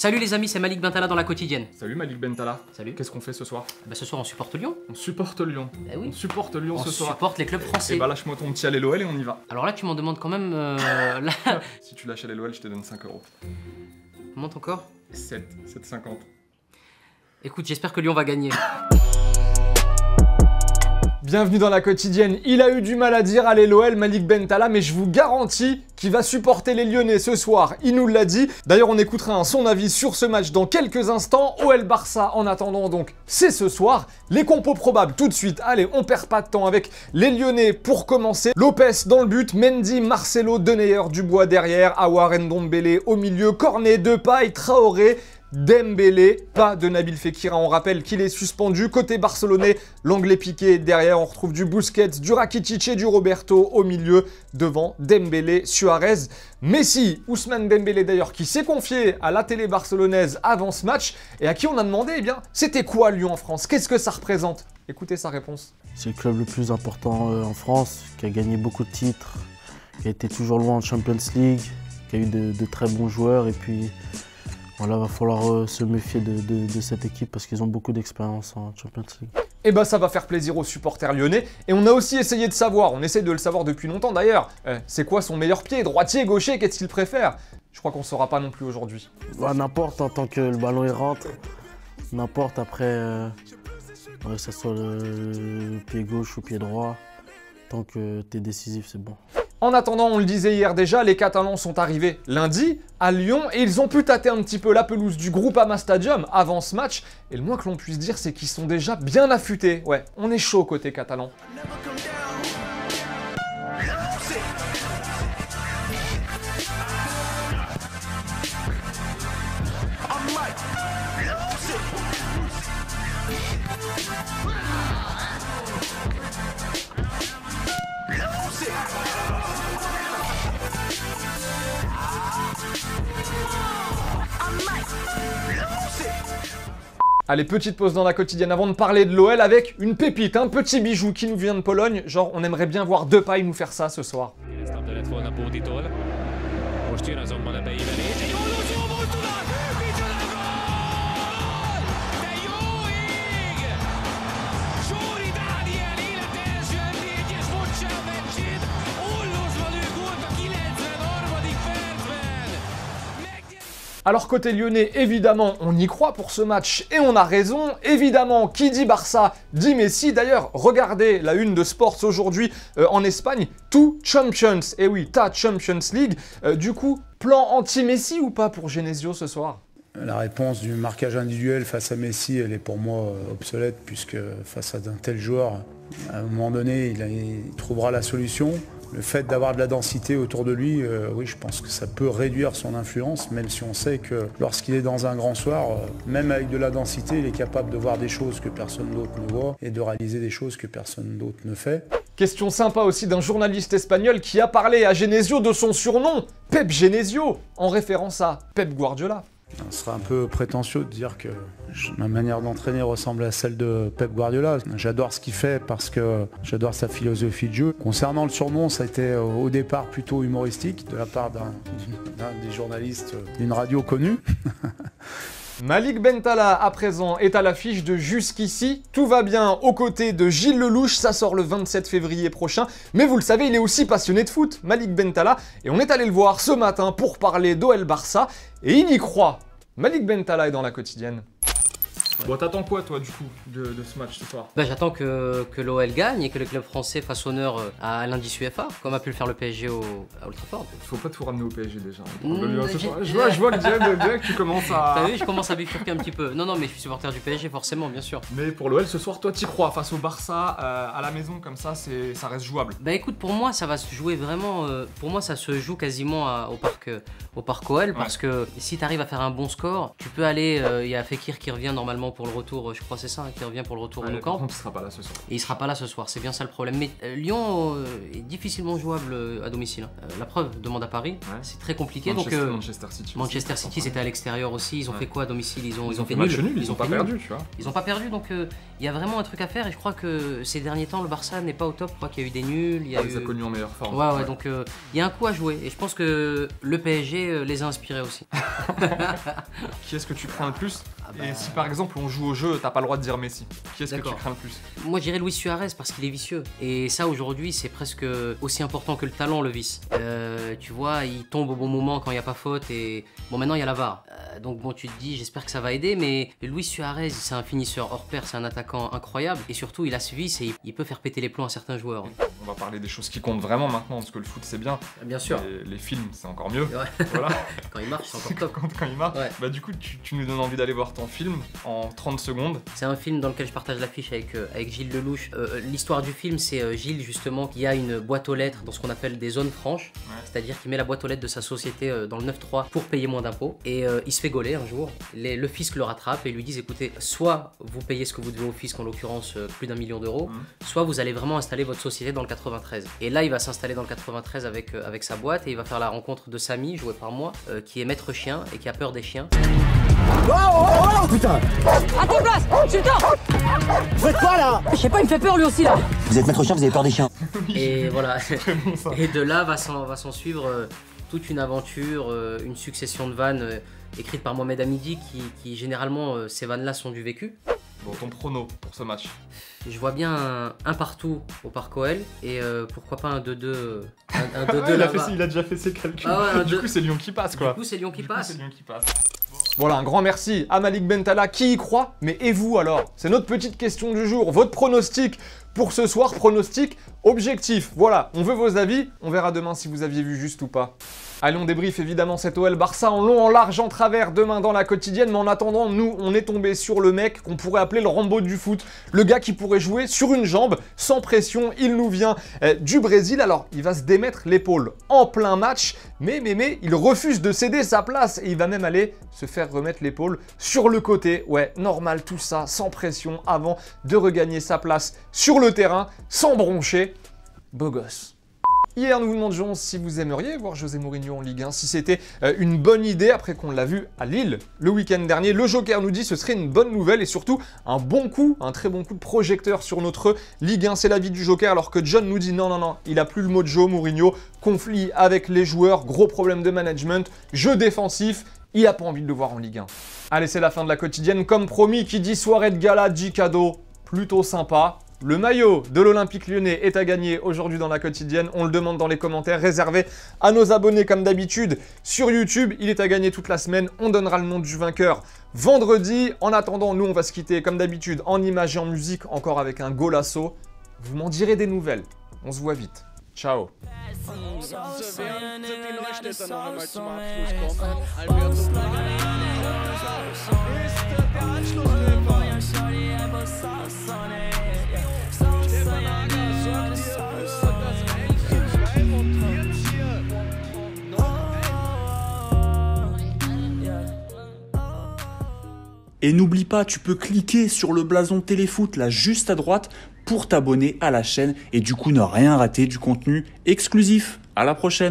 Salut les amis, c'est Malik Bentala dans la quotidienne. Salut Malik Bentala. Salut. Qu'est-ce qu'on fait ce soir? Bah ce soir on supporte Lyon. On supporte Lyon. Eh oui. On supporte Lyon ce soir. On supporte les clubs français. Et bah lâche-moi ton petit LOL et on y va. Alors là tu m'en demandes quand même... là... Si tu lâches LOL, je te donne 5 euros. Monte encore 7,50. Écoute, j'espère que Lyon va gagner. Bienvenue dans la quotidienne. Il a eu du mal à dire à l'LOL, Malik Bentala, mais je vous garantis qu'il va supporter les Lyonnais ce soir. Il nous l'a dit. D'ailleurs, on écoutera son avis sur ce match dans quelques instants. OL Barça, en attendant donc, c'est ce soir. Les compos probables tout de suite. Allez, on perd pas de temps avec les Lyonnais pour commencer. Lopez dans le but, Mendy, Marcelo, Denayer, Dubois derrière, Aouar, Ndombele au milieu, Cornet, Depay, Traoré, Dembélé, pas de Nabil Fekir, on rappelle qu'il est suspendu. Côté barcelonais, l'anglais Piqué derrière, on retrouve du Busquets, du Rakitic et du Roberto au milieu, devant Dembélé, Suarez, Messi, Ousmane Dembélé d'ailleurs qui s'est confié à la télé barcelonaise avant ce match et à qui on a demandé, eh bien, c'était quoi Lyon en France? Qu'est-ce que ça représente? Écoutez sa réponse. C'est le club le plus important en France, qui a gagné beaucoup de titres, qui a été toujours loin en Champions League, qui a eu de très bons joueurs et puis... Voilà, va falloir se méfier de cette équipe parce qu'ils ont beaucoup d'expérience en Champions League. Et bah ça va faire plaisir aux supporters lyonnais. Et on a aussi essayé de savoir, on essaie de le savoir depuis longtemps d'ailleurs, c'est quoi son meilleur pied? Droitier, gaucher, qu'est-ce qu'il préfère? Je crois qu'on ne saura pas non plus aujourd'hui. Bah, n'importe, en tant que le ballon il rentre, n'importe après, que ce soit le pied gauche ou pied droit, tant que tu es décisif c'est bon. En attendant, on le disait hier déjà, les Catalans sont arrivés lundi à Lyon et ils ont pu tâter un petit peu la pelouse du Groupama Stadium avant ce match. Et le moins que l'on puisse dire, c'est qu'ils sont déjà bien affûtés. Ouais, on est chaud côté catalan. Allez, petite pause dans la quotidienne avant de parler de l'OL avec une pépite, un petit bijou qui nous vient de Pologne. Genre, on aimerait bien voir Depay nous faire ça ce soir. Alors côté lyonnais, évidemment, on y croit pour ce match et on a raison. Évidemment, qui dit Barça, dit Messi. D'ailleurs, regardez la une de Sports aujourd'hui en Espagne, Two Champions. Et oui, ta Champions League. Du coup, plan anti-Messi ou pas pour Genesio ce soir? La réponse du marquage individuel face à Messi, elle est pour moi obsolète puisque face à d'un tel joueur, à un moment donné, il trouvera la solution. Le fait d'avoir de la densité autour de lui, oui, je pense que ça peut réduire son influence, même si on sait que lorsqu'il est dans un grand soir, même avec de la densité, il est capable de voir des choses que personne d'autre ne voit et de réaliser des choses que personne d'autre ne fait. Question sympa aussi d'un journaliste espagnol qui a parlé à Genesio de son surnom, Pep Genesio, en référence à Pep Guardiola. Ce serait un peu prétentieux de dire que ma manière d'entraîner ressemble à celle de Pep Guardiola. J'adore ce qu'il fait parce que j'adore sa philosophie de jeu. Concernant le surnom, ça a été au départ plutôt humoristique de la part d'un des journalistes d'une radio connue. Malik Bentala, à présent, est à l'affiche de Jusqu'ici. Tout va bien aux côtés de Gilles Lelouch, ça sort le 27 février prochain. Mais vous le savez, il est aussi passionné de foot, Malik Bentala. Et on est allé le voir ce matin pour parler d'OL Barça. Et il y croit. Malik Bentala est dans la quotidienne. Bon, t'attends quoi toi du coup de ce match ce soir? Bah, j'attends que l'OL gagne et que le club français fasse honneur à l'indice UEFA, comme a pu le faire le PSG à Old Trafford. Faut pas tout ramener au PSG déjà. Je vois que déjà que tu commences à... T'as vu, je commence à bifurquer un petit peu. Non, mais je suis supporter du PSG forcément, bien sûr. Mais pour l'OL ce soir, toi t'y crois face au Barça à la maison comme ça, ça reste jouable. Bah écoute, pour moi ça va se jouer vraiment, pour moi ça se joue quasiment au parc OL parce que si t'arrives à faire un bon score, tu peux aller, il y a Fekir qui revient normalement directement pour le retour, je crois c'est ça, qui revient pour le retour au Nou Par Camp. contre, il sera pas là ce soir. Et il sera pas là ce soir, c'est bien ça le problème. Mais Lyon est difficilement jouable à domicile. La preuve, demande à Paris, c'est très compliqué. Manchester City. Manchester City, c'était à l'extérieur aussi. Ils ont fait quoi à domicile? Ils ont fait match nul. nul, ils ont pas perdu, tu vois. Ils ont pas perdu, donc il y a vraiment un truc à faire. Et je crois que ces derniers temps, le Barça n'est pas au top. Je crois qu'il y a eu des nuls. Il y a ils ont connu en meilleure forme. Ouais, donc il y a un coup à jouer. Et je pense que le PSG les a inspirés aussi. Qui est-ce que tu crains le plus? Et si par exemple on joue au jeu, t'as pas le droit de dire Messi. Qui est-ce que tu crains le plus? Moi je dirais Luis Suarez parce qu'il est vicieux. Et ça aujourd'hui c'est presque aussi important que le talent, le vice. Tu vois, il tombe au bon moment quand il n'y a pas faute. Et bon, maintenant il y a la VAR. Donc bon, tu te dis j'espère que ça va aider. Mais Luis Suarez c'est un finisseur hors pair, c'est un attaquant incroyable. Et surtout il a ce vice et il peut faire péter les plombs à certains joueurs. On va parler des choses qui comptent vraiment maintenant parce que le foot c'est bien. Bien sûr. Les films c'est encore mieux. Ouais. Voilà. Quand il marche c'est encore top. Quand il marche. Ouais. Bah du coup tu nous donnes envie d'aller voir ton film en 30 secondes. C'est un film dans lequel je partage l'affiche avec Gilles Lelouch. L'histoire du film, c'est Gilles justement qui a une boîte aux lettres dans ce qu'on appelle des zones franches, c'est-à-dire qu'il met la boîte aux lettres de sa société dans le 9-3 pour payer moins d'impôts. Et il se fait gauler un jour. Le fisc le rattrape et lui disent écoutez, soit vous payez ce que vous devez au fisc, en l'occurrence plus d'1 million d'euros, soit vous allez vraiment installer votre société dans le 93. Et là, il va s'installer dans le 93 avec sa boîte et il va faire la rencontre de Samy, joué par moi, qui est maître chien et qui a peur des chiens. Oh putain! À ta place! Sultan! Vous faites quoi là? Je sais pas, il me fait peur lui aussi là! Vous êtes maître chien, vous avez peur des chiens? Et voilà. Et de là va s'en suivre toute une aventure, une succession de vannes écrites par Mohamed Hamidi qui généralement ces vannes-là sont du vécu. Bon, ton prono pour ce match? Je vois bien un partout au Parc OL et pourquoi pas un 2-2. Un 2-2 là-bas. Il a déjà fait ses calculs. Du coup, c'est Lyon qui passe quoi. Du coup, c'est Lyon qui passe. Voilà, un grand merci à Malik Bentala qui y croit. Mais et vous alors? C'est notre petite question du jour. Votre pronostic pour ce soir, pronostic objectif. Voilà, on veut vos avis. On verra demain si vous aviez vu juste ou pas. Allez, on débriefe évidemment cet OL Barça en long, en large, en travers demain dans la quotidienne. Mais en attendant, nous, on est tombé sur le mec qu'on pourrait appeler le Rambo du foot. Le gars qui pourrait jouer sur une jambe, sans pression. Il nous vient du Brésil. Alors, il va se démettre l'épaule en plein match. Mais il refuse de céder sa place. Et il va même aller se faire remettre l'épaule sur le côté. Ouais, normal tout ça, sans pression, avant de regagner sa place sur le terrain, sans broncher. Beau gosse. Hier, nous vous demandions si vous aimeriez voir José Mourinho en Ligue 1, si c'était une bonne idée après qu'on l'a vu à Lille le week-end dernier. Le Joker nous dit que ce serait une bonne nouvelle et surtout un bon coup, un très bon coup de projecteur sur notre Ligue 1. C'est l'avis du Joker, alors que John nous dit non, il a plus le mojo Mourinho, conflit avec les joueurs, gros problème de management, jeu défensif, il a pas envie de le voir en Ligue 1. Allez, c'est la fin de la quotidienne, comme promis, qui dit soirée de gala, dit cadeau, plutôt sympa. Le maillot de l'Olympique Lyonnais est à gagner aujourd'hui dans la quotidienne. On le demande dans les commentaires, réservé à nos abonnés comme d'habitude sur YouTube. Il est à gagner toute la semaine. On donnera le nom du vainqueur vendredi. En attendant, nous, on va se quitter comme d'habitude en images et en musique, encore avec un golasso. Vous m'en direz des nouvelles. On se voit vite. Ciao. Et n'oublie pas, tu peux cliquer sur le blason Téléfoot là juste à droite pour t'abonner à la chaîne et du coup ne rien rater du contenu exclusif. À la prochaine.